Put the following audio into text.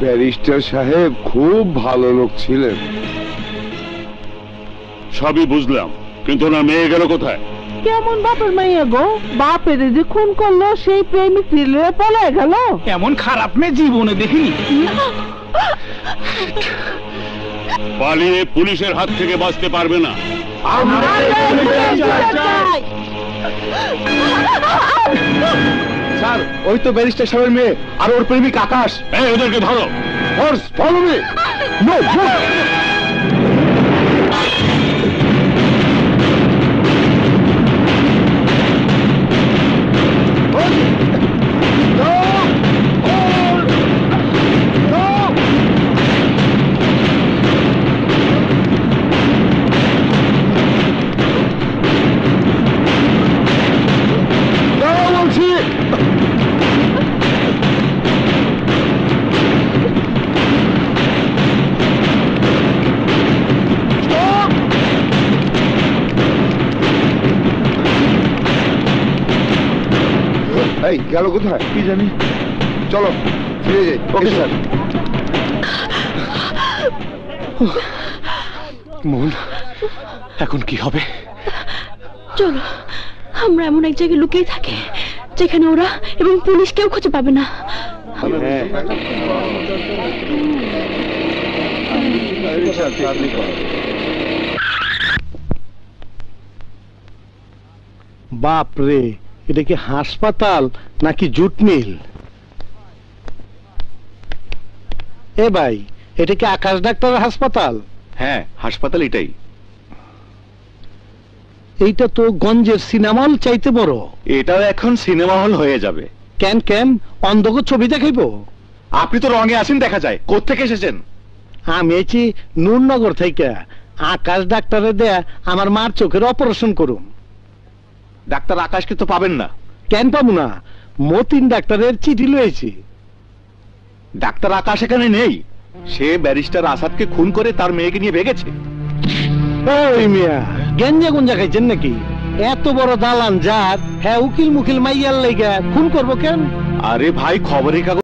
Barrister সাহেব খুব ভালো লোক ছিলেন। সবই বুঝলাম, কিন্তু ওনার মেয়ে গেল কোথায়? কেমন বাপের মাইয়া গো, বাপের যে খুন করলো সেই প্রেমিক রিলে পালায় গেল। এমন খারাপ মেয়ে জীবনে দেখিনি। পালিয়ে পুলিশের হাত থেকে বাঁচতে পারবে না। স্যার, ওই তো ব্যারিস্টার সাহেবের মেয়ে আর ওর প্রেমিক আকাশ। ওদেরকে ধরো। Follow me. নো গেল কোথায় কি জানি। চলো ফিরে যাই। Okay sir. মন, এখন কি হবে? চলো আমরা এমন এক জায়গায় লুকিয়ে থাকি যেখানে ওরা এবং পুলিশ কেউ খুঁজে পাবে না। বাপ রে, এটা কি হাসপাতাল নাকি জুট মিল? এ ভাই, এটা কি আকাশ ডাক্তারের হাসপাতাল? হ্যাঁ, হাসপাতাল এটাই। এইটা তো গঞ্জের সিনেমা হল চাইতে বড়। এটাও এখন সিনেমা হল হয়ে যাবে। কেন কেন অন্ধকার ছবি দেখাইবো? আপনি তো রঙে আছেন দেখা যায়। কোত্থেকে এসেছেন? আমি এসেছি নূরনগর থেকে। আকাশ ডাক্তারে দেয়া আমার মার চোখের অপারেশন করুম। ডাক্তার আকাশকে তো পাবেন না। কেন পাবো না? মতিন ডাক্তারের চিঠি লয়েছি। ডাক্তার আকাশ এখানে নেই। সে ব্যারিস্টার আসাদকে খুন করে তার মেয়েকে নিয়ে ভেগেছে। ওই মিয়া, গেঞ্জা গুঞ্জা খাইছেন নাকি? এত বড় দালান যার, হ্যাঁ উকিল মুকিল মাইয়ার লেগে খুন করবো কেন? আরে ভাই, খবরের কাগজ